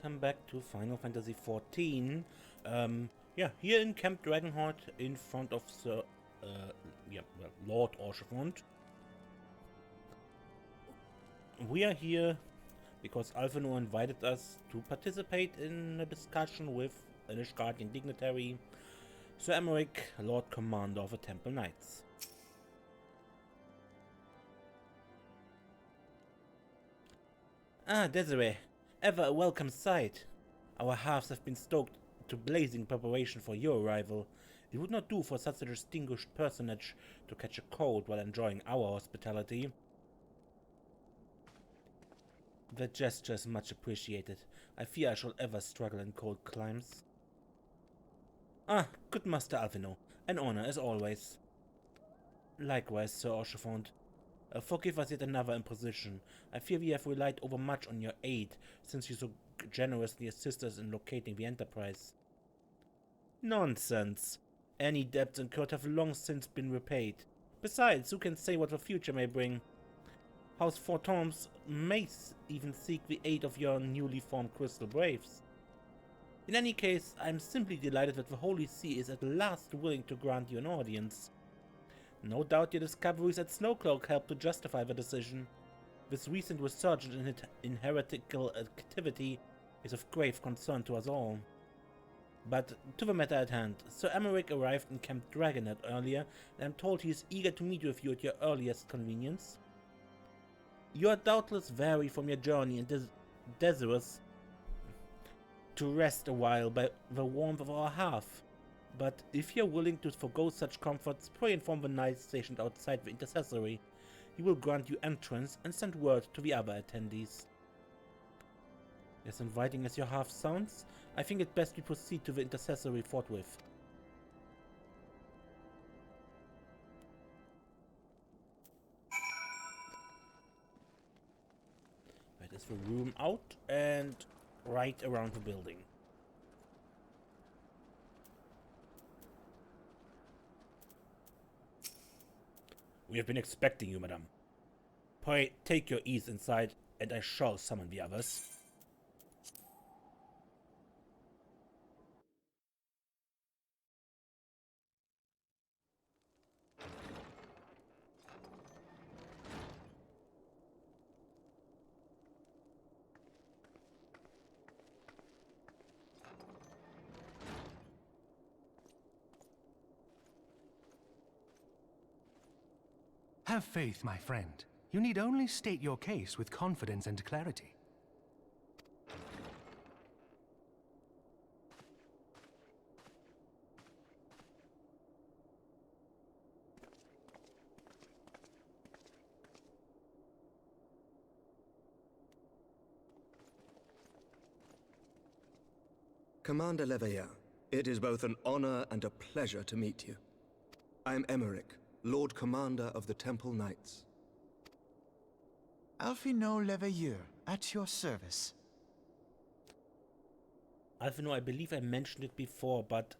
welcome back to Final Fantasy XIV. Yeah, here in Camp Dragonheart, in front of Lord Orchefont. We are here because Alphinaud invited us to participate in a discussion with an Ishgardian dignitary, Ser Aymeric, Lord Commander of the Temple Knights. Ah, Desiree, ever a welcome sight. Our hearths have been stoked to blazing preparation for your arrival. It would not do for such a distinguished personage to catch a cold while enjoying our hospitality. The gesture is much appreciated. I fear I shall ever struggle in cold climes. Ah, good Master Alphinaud, an honor as always. Likewise, Sir Orchefont. Forgive us yet another imposition. I fear we have relied overmuch on your aid, since you so generously assist us in locating the Enterprise. Nonsense. Any debts incurred have long since been repaid. Besides, who can say what the future may bring? House Fortoms may even seek the aid of your newly formed Crystal Braves. In any case, I am simply delighted that the Holy See is at last willing to grant you an audience. No doubt your discoveries at Snowcloak helped to justify the decision. This recent resurgence in heretical activity is of grave concern to us all. But to the matter at hand, Ser Aymeric arrived in Camp Dragonheart earlier, and I'm told he is eager to meet with you at your earliest convenience. You are doubtless weary from your journey and desirous to rest a while by the warmth of our hearth. But if you're willing to forgo such comforts, pray inform the knights stationed outside the intercessory. He will grant you entrance and send word to the other attendees. As inviting as your hearth sounds, I think it best we proceed to the intercessory forthwith. That is the room out and right around the building. We have been expecting you, madame. Pray take your ease inside, and I shall summon the others. Have faith, my friend. You need only state your case with confidence and clarity. Commander Leveilleur, it is both an honor and a pleasure to meet you. I am Aymeric, Lord Commander of the Temple Knights. Alphinaud Leveilleur, at your service. Alphinaud, I believe I mentioned it before, but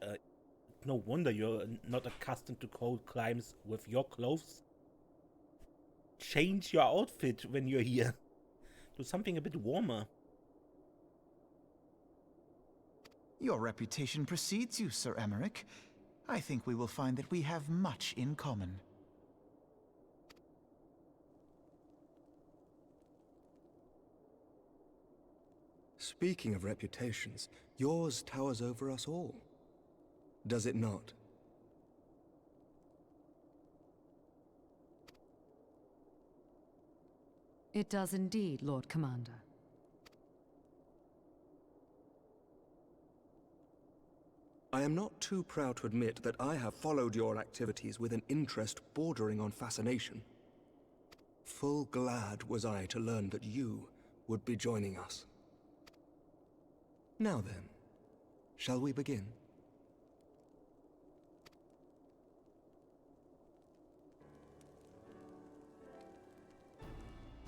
no wonder you're not accustomed to cold climes with your clothes. Change your outfit when you're here. Do something a bit warmer. Your reputation precedes you, Ser Aymeric. I think we will find that we have much in common. Speaking of reputations, yours towers over us all. Does it not? It does indeed, Lord Commander. I am not too proud to admit that I have followed your activities with an interest bordering on fascination. Full glad was I to learn that you would be joining us. Now then, shall we begin?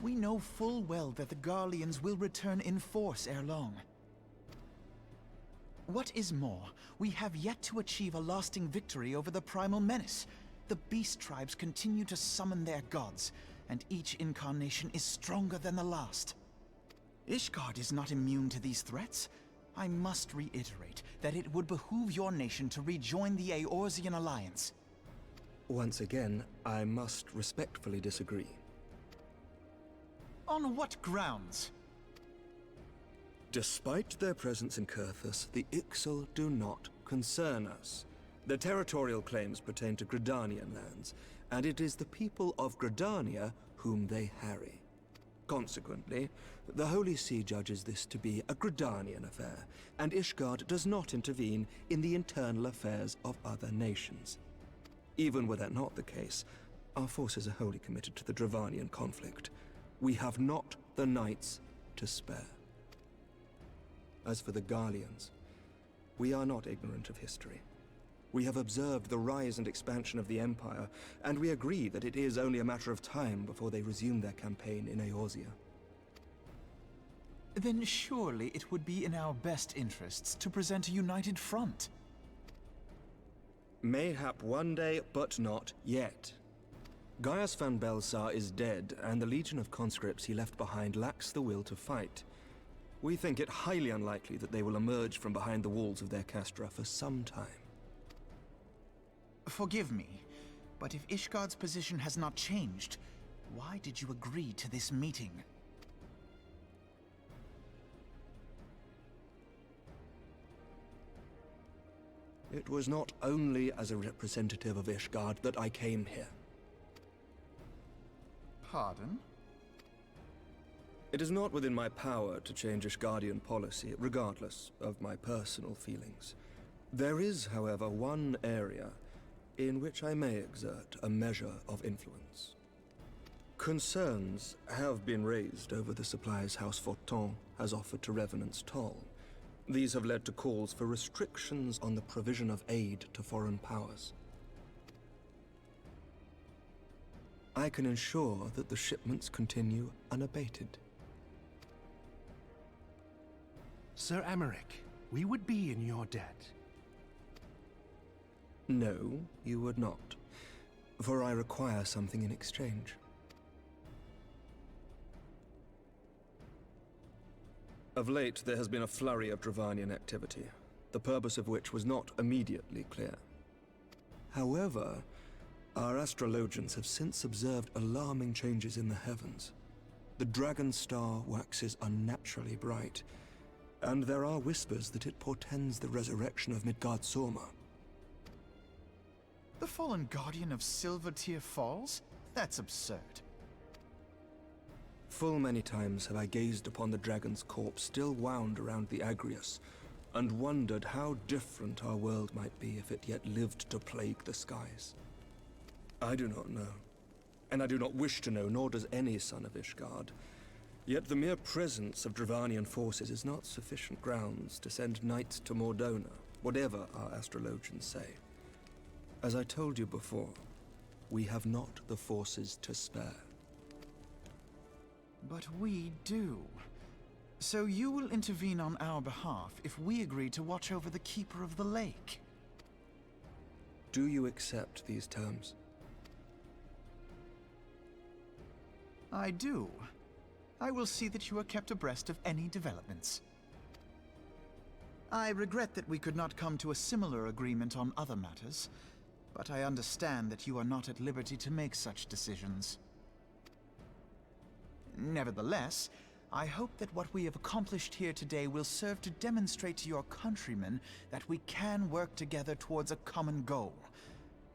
We know full well that the Garleans will return in force ere long. What is more, we have yet to achieve a lasting victory over the primal menace. The beast tribes continue to summon their gods, and each incarnation is stronger than the last. Ishgard is not immune to these threats. I must reiterate that it would behoove your nation to rejoin the Eorzean alliance. Once again, I must respectfully disagree. On what grounds? Despite their presence in Kurthus, the Ixal do not concern us. Their territorial claims pertain to Gridanian lands, and it is the people of Gridania whom they harry. Consequently, the Holy See judges this to be a Gridanian affair, and Ishgard does not intervene in the internal affairs of other nations. Even were that not the case, our forces are wholly committed to the Dravanian conflict. We have not the knights to spare. As for the Garleans, we are not ignorant of history. We have observed the rise and expansion of the Empire, and we agree that it is only a matter of time before they resume their campaign in Eorzea. Then surely it would be in our best interests to present a united front. Mayhap one day, but not yet. Gaius van Belsar is dead, and the legion of conscripts he left behind lacks the will to fight. We think it highly unlikely that they will emerge from behind the walls of their castra for some time. Forgive me, but if Ishgard's position has not changed, why did you agree to this meeting? It was not only as a representative of Ishgard that I came here. Pardon? It is not within my power to change Ishgardian policy, regardless of my personal feelings. There is, however, one area in which I may exert a measure of influence. Concerns have been raised over the supplies House Fortin has offered to Revenant's Toll. These have led to calls for restrictions on the provision of aid to foreign powers. I can ensure that the shipments continue unabated. Ser Aymeric, we would be in your debt. No, you would not, for I require something in exchange. Of late, there has been a flurry of Dravanian activity, the purpose of which was not immediately clear. However, our astrologians have since observed alarming changes in the heavens. The dragon star waxes unnaturally bright, and there are whispers that it portends the resurrection of Midgard-Sorma. The fallen guardian of Silvertear Falls? That's absurd. Full many times have I gazed upon the dragon's corpse still wound around the Agrius, and wondered how different our world might be if it yet lived to plague the skies. I do not know, and I do not wish to know, nor does any son of Ishgard. Yet the mere presence of Dravanian forces is not sufficient grounds to send knights to Mordona, whatever our astrologians say. As I told you before, we have not the forces to spare. But we do. So you will intervene on our behalf if we agree to watch over the Keeper of the Lake. Do you accept these terms? I do. I will see that you are kept abreast of any developments. I regret that we could not come to a similar agreement on other matters, but I understand that you are not at liberty to make such decisions. Nevertheless, I hope that what we have accomplished here today will serve to demonstrate to your countrymen that we can work together towards a common goal.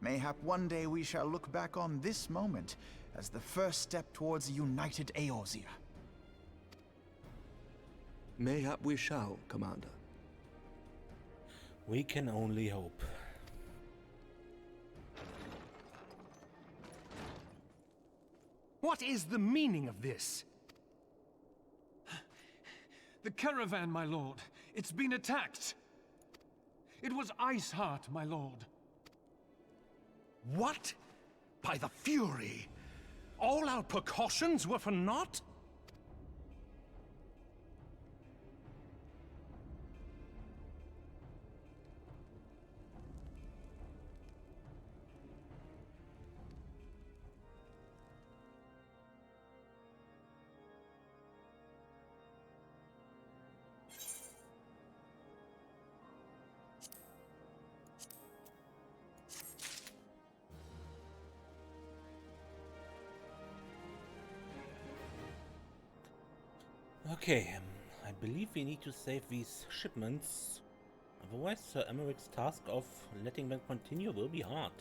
Mayhap one day we shall look back on this moment as the first step towards a united Eorzea. Mayhap we shall, Commander. We can only hope. What is the meaning of this? The caravan, my lord. It's been attacked. It was Iceheart, my lord. What? By the Fury? All our precautions were for naught? Okay, I believe we need to save these shipments. Otherwise, Ser Aymeric's task of letting them continue will be hard.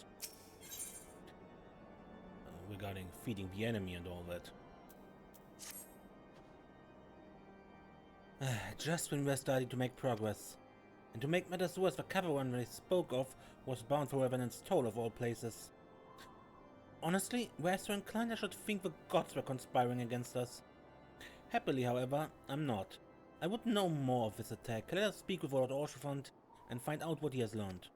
Regarding feeding the enemy and all that. Just when we were starting to make progress. And to make matters worse, the caravan they spoke of was bound for Revenant's Toll of all places. Honestly, were I so inclined, I should think the gods were conspiring against us. Happily, however, I'm not. I would know more of this attack. Let us speak with Lord Orchefant and find out what he has learned.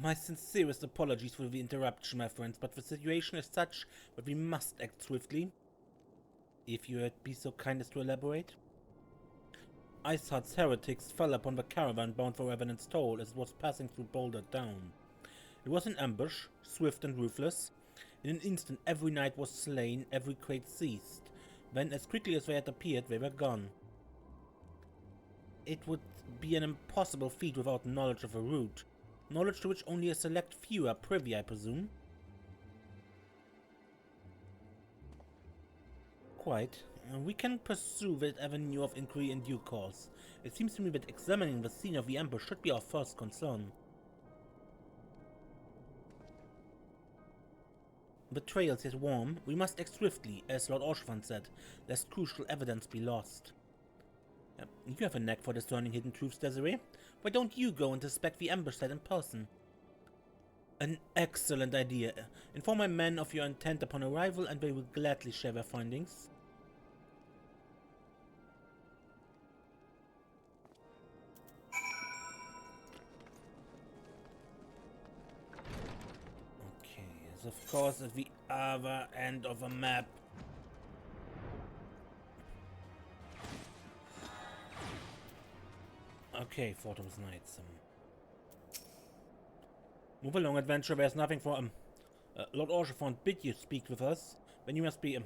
My sincerest apologies for the interruption, my friends, but the situation is such that we must act swiftly. If you would be so kind as to elaborate. Ishgard's heretics fell upon the caravan bound for Revenant's Toll as it was passing through Boulder Down. It was an ambush, swift and ruthless. In an instant every knight was slain, every crate seized. Then, as quickly as they had appeared, they were gone. It would be an impossible feat without knowledge of the route. Knowledge to which only a select few are privy, I presume. Quite. We can pursue that avenue of inquiry in due course. It seems to me that examining the scene of the ambush should be our first concern. The trail is yet warm. We must act swiftly, as Lord Orchefant said, lest crucial evidence be lost. You have a knack for discerning hidden truths, Desiree. Why don't you go and inspect the ambush site in person? An excellent idea. Inform my men of your intent upon arrival, and they will gladly share their findings. Okay, is of course at the other end of a map. Okay, Fortum's Knights. Move along, adventure. There's nothing for Lord Orchefant bid you speak with us. Then you must be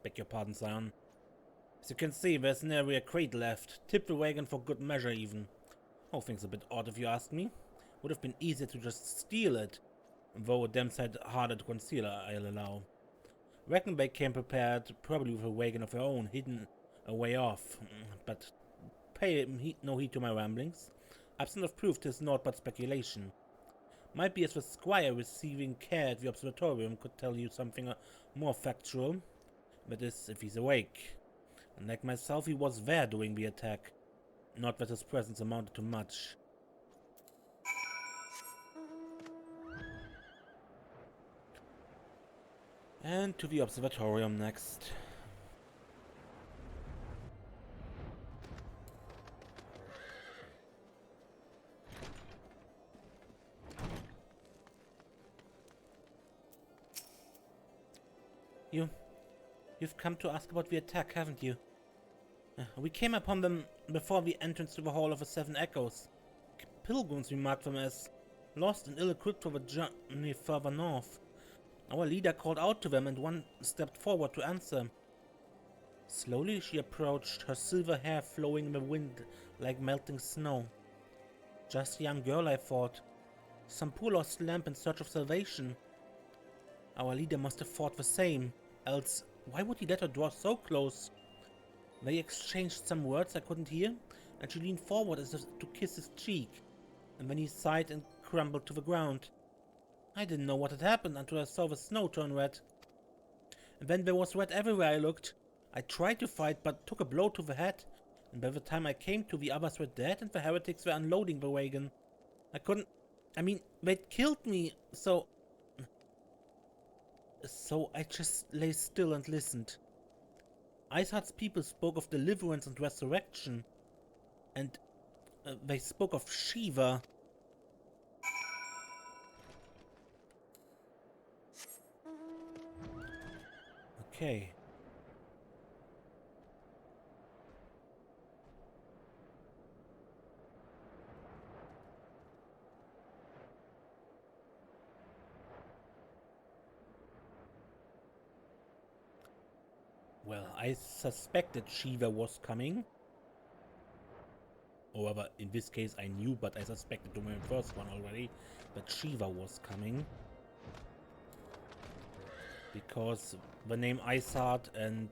beg your pardon, Scion. As you can see, there's nary a crate left. Tip the wagon for good measure, even. Whole thing's a bit odd, if you ask me. Would have been easier to just steal it, though a damn sight harder to conceal, I'll allow. Reckon they came prepared, probably with a wagon of their own, hidden a way off. But pay no heed to my ramblings. Absent of proof, 'tis naught but speculation. Might be as the squire receiving care at the observatorium could tell you something more factual. That is, if he's awake. And like myself, he was there during the attack. Not that his presence amounted to much. And to the observatorium next. You've come to ask about the attack, haven't you? We came upon them before the entrance to the Hall of the Seven Echoes. Pilgrims remarked them as lost and ill-equipped for the journey further north. Our leader called out to them and one stepped forward to answer. Slowly she approached, her silver hair flowing in the wind like melting snow. Just a young girl, I thought. Some poor lost lamb in search of salvation. Our leader must have thought the same, else why would he let her draw so close? They exchanged some words I couldn't hear, and she leaned forward as if to kiss his cheek, and then he sighed and crumbled to the ground. I didn't know what had happened until I saw the snow turn red. And then there was red everywhere I looked. I tried to fight, but took a blow to the head, and by the time I came to, the others were dead and the heretics were unloading the wagon. They'd killed me, so I just lay still and listened. Ishgard's people spoke of deliverance and resurrection, and they spoke of Shiva. Okay. Well, I suspected Shiva was coming. However, in this case I knew, but I suspected the very first one already, that Shiva was coming. Because the name Ishgard, and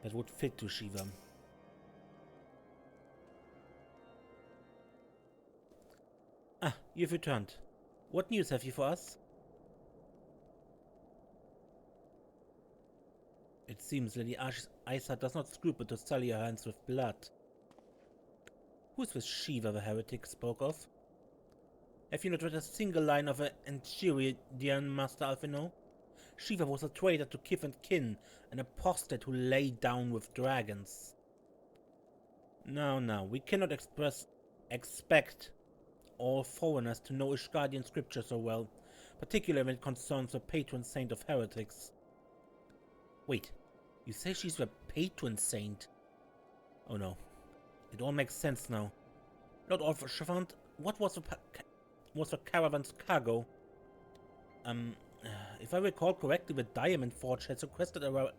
that would fit to Shiva. Ah, you've returned. What news have you for us? It seems Lady Ishgard does not scruple to sully her hands with blood. Who's this Shiva the heretic spoke of? Have you not read a single line of her Enchiridion, Master Alphinaud? Shiva was a traitor to kith and kin, an apostate who lay down with dragons. Now, we cannot expect all foreigners to know Ishgardian scripture so well, particularly when it concerns the patron saint of heretics. Wait, you say she's the patron saint? Oh no, it all makes sense now. Lord Alphinaud, what was the caravan's cargo? If I recall correctly, the Diamond Forge has requested a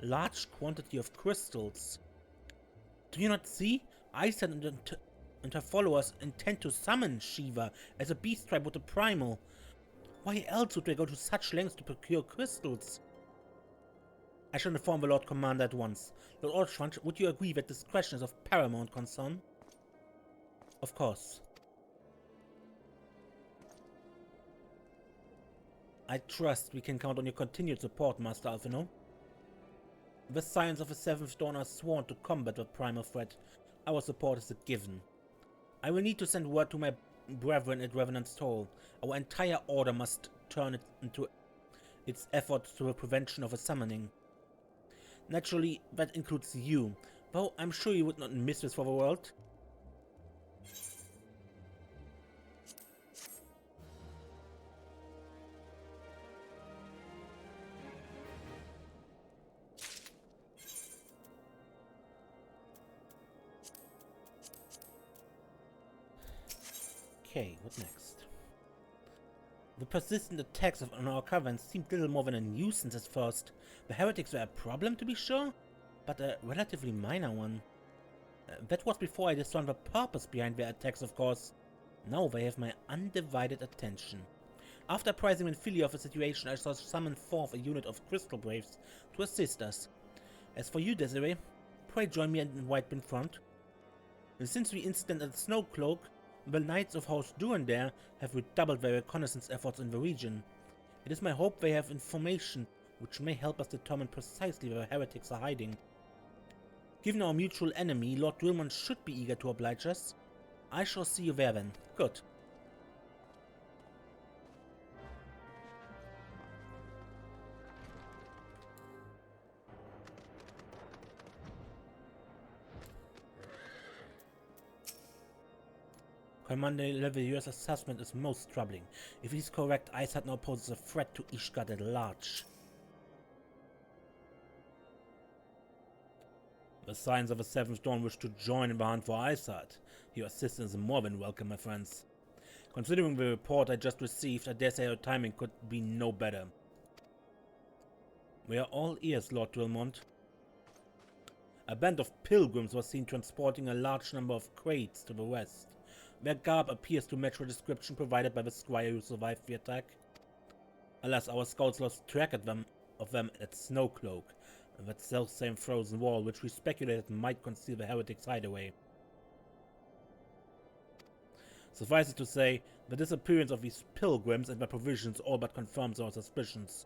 large quantity of crystals. Do you not see? Ishgard and her followers intend to summon Shiva as a beast tribe with a primal. Why else would they go to such lengths to procure crystals? I shall inform the Lord Commander at once. Lord Alphinaud, would you agree that discretion is of paramount concern? Of course. I trust we can count on your continued support, Master Alphinaud. The Scions of the Seventh Dawn are sworn to combat the primal threat. Our support is a given. I will need to send word to my brethren at Revenant's Toll. Our entire order must turn it into its efforts to the prevention of a summoning. Naturally, that includes you, though I'm sure you would not miss this for the world. Okay, what next? The persistent attacks on our caravans seemed little more than a nuisance at first. The heretics were a problem, to be sure, but a relatively minor one. That was before I discerned the purpose behind their attacks, of course. Now they have my undivided attention. After apprising Winfilia of the situation, I shall summon forth a unit of crystal braves to assist us. As for you, Desiree, pray join me in Whitebeam front. And since the incident at Snowcloak, the Knights of House Durandare have redoubled their reconnaissance efforts in the region. It is my hope they have information which may help us determine precisely where the heretics are hiding. Given our mutual enemy, Lord Drillmond should be eager to oblige us. I shall see you there then. Good. Commander Leveilleur's assessment is most troubling. If he's correct, Ishgard now poses a threat to Ishgard at large. The Scions of the Seventh Dawn wish to join in the hunt for Ishgard. Your assistance is more than welcome, my friends. Considering the report I just received, I dare say your timing could be no better. We are all ears, Lord Drillmond. A band of pilgrims was seen transporting a large number of crates to the west. Their garb appears to match the description provided by the squire who survived the attack. Alas, our scouts lost track of them at Snowcloak, that self-same frozen wall which we speculated might conceal the heretics' hideaway. Suffice it to say, the disappearance of these pilgrims and their provisions all but confirms our suspicions.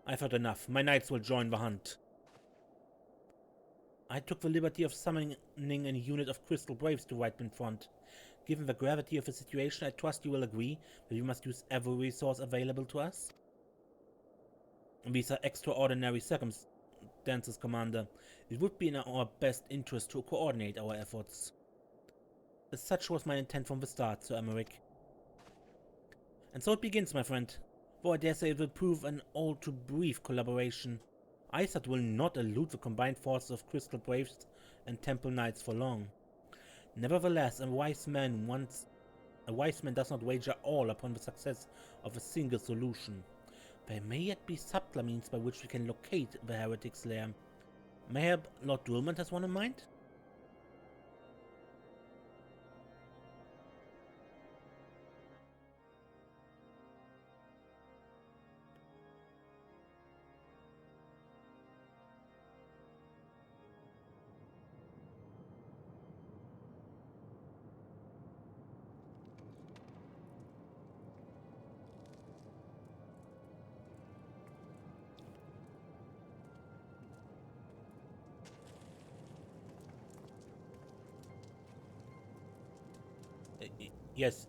I've heard enough. My knights will join the hunt. I took the liberty of summoning a unit of Crystal Braves to Whitebeam front. Given the gravity of the situation, I trust you will agree that we must use every resource available to us. These are extraordinary circumstances, Commander. It would be in our best interest to coordinate our efforts. Such was my intent from the start, Ser Aymeric. And so it begins, my friend. Though I dare say it will prove an all too brief collaboration. Ishgard will not elude the combined forces of Crystal Braves and Temple Knights for long. Nevertheless, a wise man does not wager all upon the success of a single solution. There may yet be subtler means by which we can locate the heretics' lair. Mayhap Lord Dulman has one in mind?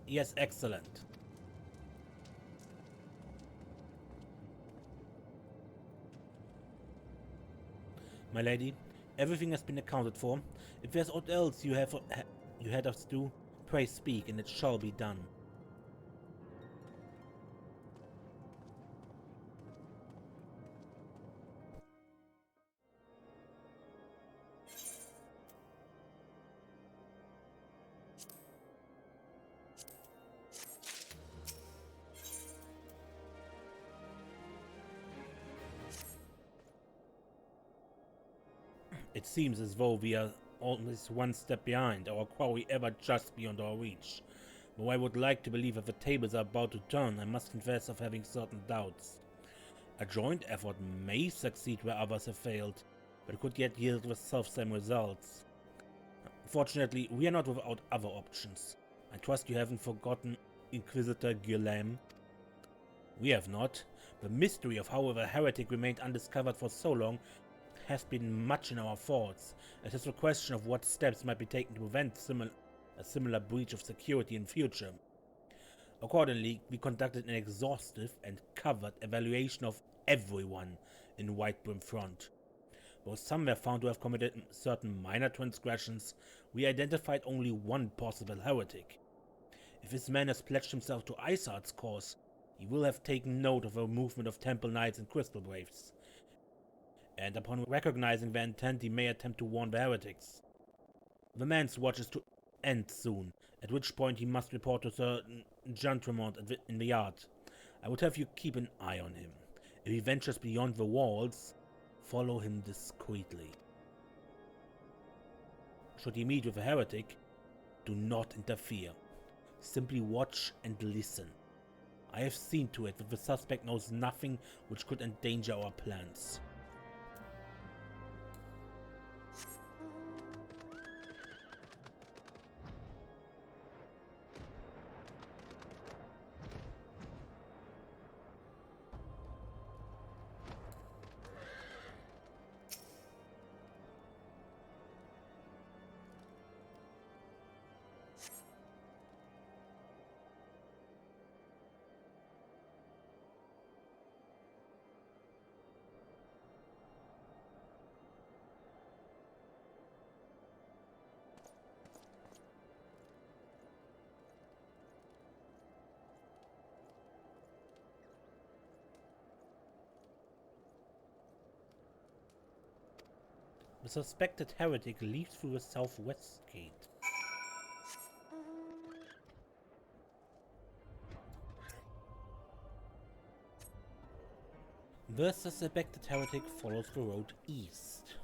Yes, excellent. My lady, everything has been accounted for. If there's aught else you had us do, pray speak, and it shall be done. It seems as though we are always one step behind, our quarry ever just beyond our reach. Though I would like to believe that the tables are about to turn, I must confess of having certain doubts. A joint effort may succeed where others have failed, but could yet yield the self-same results. Fortunately, we are not without other options. I trust you haven't forgotten Inquisitor Guillaume. We have not. The mystery of how the heretic remained undiscovered for so long has been much in our thoughts. It is a question of what steps might be taken to prevent a similar breach of security in future. Accordingly, we conducted an exhaustive and covered evaluation of everyone in Whitebrim Front. Though some were found to have committed certain minor transgressions, we identified only one possible heretic. If this man has pledged himself to Ishgard's cause, he will have taken note of the movement of Temple Knights and Crystal Braves, and upon recognizing their intent, he may attempt to warn the heretics. The man's watch is to end soon, at which point he must report to Sir Jantremont in the yard. I would have you keep an eye on him. If he ventures beyond the walls, follow him discreetly. Should he meet with a heretic, do not interfere. Simply watch and listen. I have seen to it that the suspect knows nothing which could endanger our plans. The suspected heretic leaves through the southwest gate. The suspected heretic follows the road east.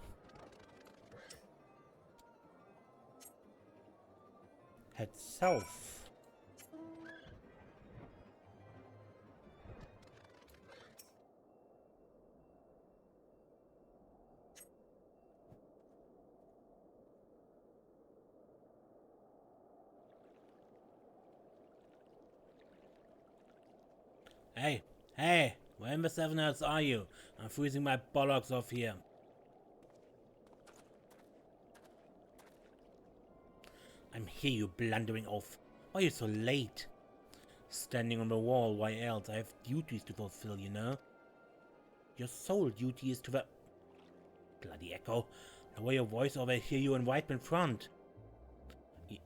Head south. Hey, where in the seven hells are you? I'm freezing my bollocks off here. I'm here, you blundering oaf. Why are you so late? Standing on the wall, why else? I have duties to fulfill, you know? Your sole duty is to the... Bloody echo. Lower your voice or they'll hear you in Whitebrim Front.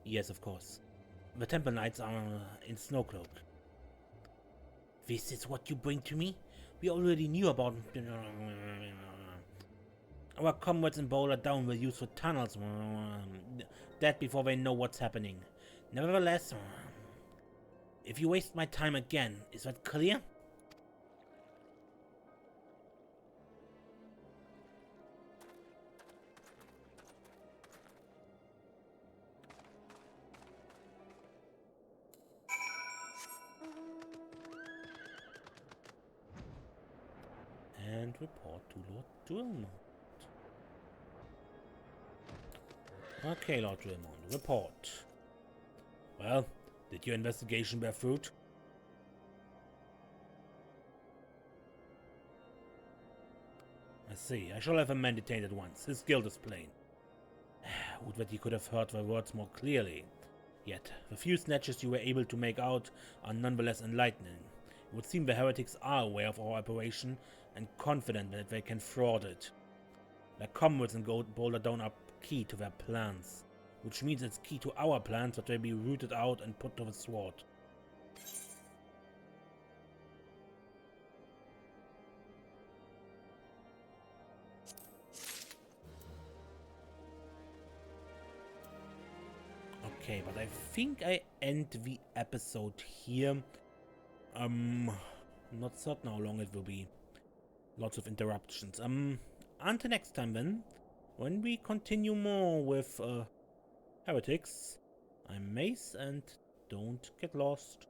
Yes, of course. The Temple Knights are in Snowcloak. This is what you bring to me? We already knew about... Our comrades in Boulder Down will use the tunnels. That before they know what's happening. Nevertheless, if you waste my time again, is that clear? And report to Lord Drillmont. Okay, Lord Drillmont, report. Well, did your investigation bear fruit? I see. I shall have a man detained at once. His guilt is plain. Would that he could have heard my words more clearly. Yet, the few snatches you were able to make out are nonetheless enlightening. It would seem the heretics are aware of our operation and confident that they can fraud it. Their comrades in Boulder Down are key to their plans, which means it's key to our plans that they be rooted out and put to the sword. Okay, but I think I end the episode here. Not certain how long it will be. Lots of interruptions. Until next time then, when we continue more with heretics. I'm Mace, and don't get lost.